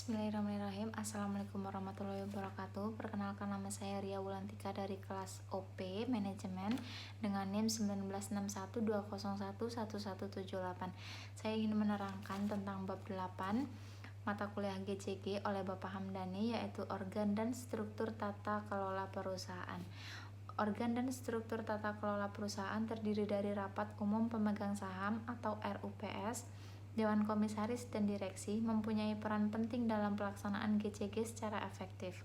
Bismillahirrahmanirrahim. Assalamualaikum warahmatullahi wabarakatuh. Perkenalkan, nama saya Ria Wulantika dari kelas OP Manajemen dengan NIM 196120111178. Saya ingin menerangkan tentang bab 8 mata kuliah GCG oleh Bapak Hamdani, yaitu organ dan struktur tata kelola perusahaan. Organ dan struktur tata kelola perusahaan terdiri dari rapat umum pemegang saham atau RUPS, Dewan Komisaris dan Direksi mempunyai peran penting dalam pelaksanaan GCG secara efektif.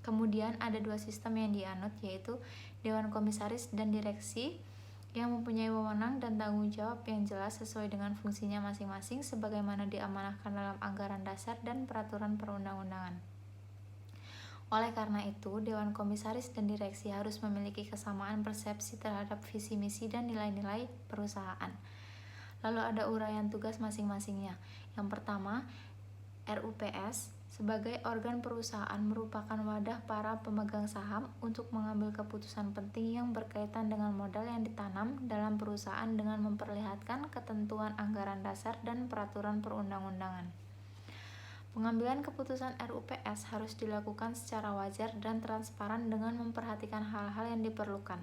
Kemudian ada dua sistem yang dianut, yaitu Dewan Komisaris dan Direksi yang mempunyai wewenang dan tanggung jawab yang jelas sesuai dengan fungsinya masing-masing sebagaimana diamanahkan dalam anggaran dasar dan peraturan perundang-undangan. Oleh karena itu, Dewan Komisaris dan Direksi harus memiliki kesamaan persepsi terhadap visi misi dan nilai-nilai perusahaan. Lalu ada uraian tugas masing-masingnya. Yang pertama, RUPS sebagai organ perusahaan merupakan wadah para pemegang saham untuk mengambil keputusan penting yang berkaitan dengan modal yang ditanam dalam perusahaan dengan memperlihatkan ketentuan anggaran dasar dan peraturan perundang-undangan. Pengambilan keputusan RUPS harus dilakukan secara wajar dan transparan dengan memperhatikan hal-hal yang diperlukan.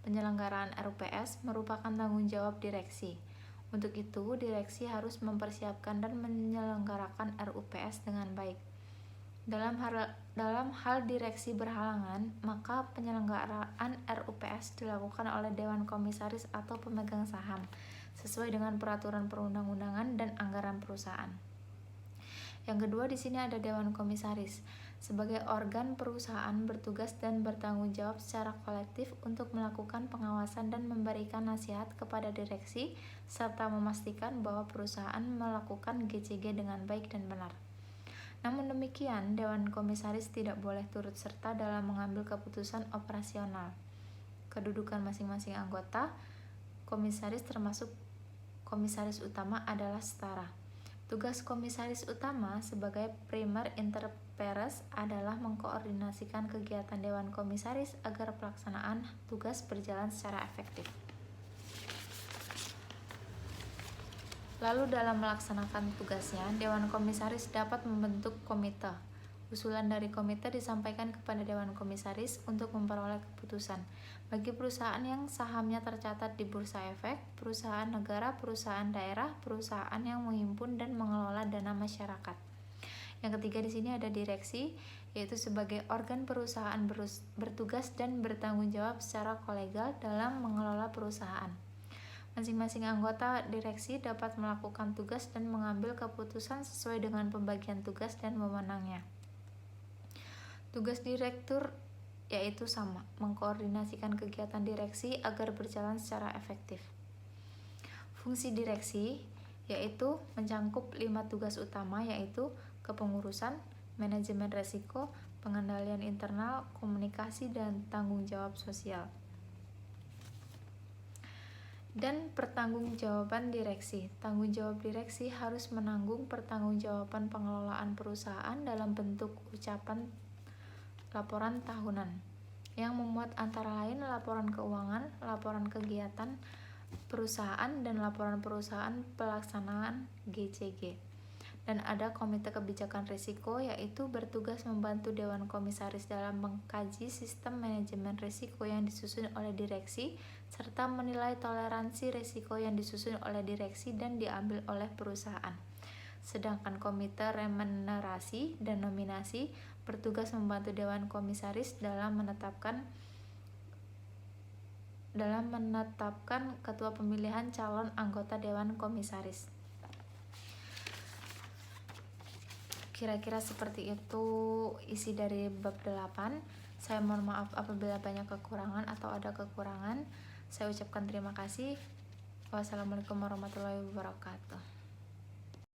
Penyelenggaraan RUPS merupakan tanggung jawab direksi. Untuk itu, direksi harus mempersiapkan dan menyelenggarakan RUPS dengan baik. Dalam hal direksi berhalangan, maka penyelenggaraan RUPS dilakukan oleh Dewan Komisaris atau pemegang saham, sesuai dengan peraturan perundang-undangan dan anggaran perusahaan. Yang kedua, di sini ada Dewan Komisaris. Sebagai organ perusahaan bertugas dan bertanggung jawab secara kolektif untuk melakukan pengawasan dan memberikan nasihat kepada direksi serta memastikan bahwa perusahaan melakukan GCG dengan baik dan benar. Namun demikian, Dewan Komisaris tidak boleh turut serta dalam mengambil keputusan operasional. Kedudukan masing-masing anggota komisaris termasuk komisaris utama adalah setara. Tugas komisaris utama sebagai primer inter pares adalah mengkoordinasikan kegiatan Dewan Komisaris agar pelaksanaan tugas berjalan secara efektif. Lalu dalam melaksanakan tugasnya, Dewan Komisaris dapat membentuk komite. Usulan dari komite disampaikan kepada Dewan Komisaris untuk memperoleh keputusan. Bagi perusahaan yang sahamnya tercatat di Bursa Efek, perusahaan negara, perusahaan daerah, perusahaan yang menghimpun dan mengelola dana masyarakat. Yang ketiga, di sini ada direksi, yaitu sebagai organ perusahaan bertugas dan bertanggung jawab secara kolegial dalam mengelola perusahaan. Masing-masing anggota direksi dapat melakukan tugas dan mengambil keputusan sesuai dengan pembagian tugas dan wewenangnya. Tugas direktur yaitu sama, mengkoordinasikan kegiatan direksi agar berjalan secara efektif. Fungsi direksi yaitu mencangkup 5 tugas utama, yaitu kepengurusan, manajemen resiko, pengendalian internal, komunikasi, dan tanggung jawab sosial. Dan pertanggungjawaban direksi. Tanggung jawab direksi harus menanggung pertanggungjawaban pengelolaan perusahaan dalam bentuk ucapan laporan tahunan yang memuat antara lain laporan keuangan, laporan kegiatan perusahaan, dan laporan perusahaan pelaksanaan GCG. Dan ada komite kebijakan risiko, yaitu bertugas membantu Dewan Komisaris dalam mengkaji sistem manajemen risiko yang disusun oleh direksi serta menilai toleransi risiko yang disusun oleh direksi dan diambil oleh perusahaan. Sedangkan komite remunerasi dan nominasi bertugas membantu Dewan Komisaris dalam menetapkan ketua pemilihan calon anggota Dewan Komisaris. Kira-kira seperti itu isi dari bab 8. Saya mohon maaf apabila banyak kekurangan atau ada kekurangan. Saya ucapkan terima kasih. Wassalamualaikum warahmatullahi wabarakatuh.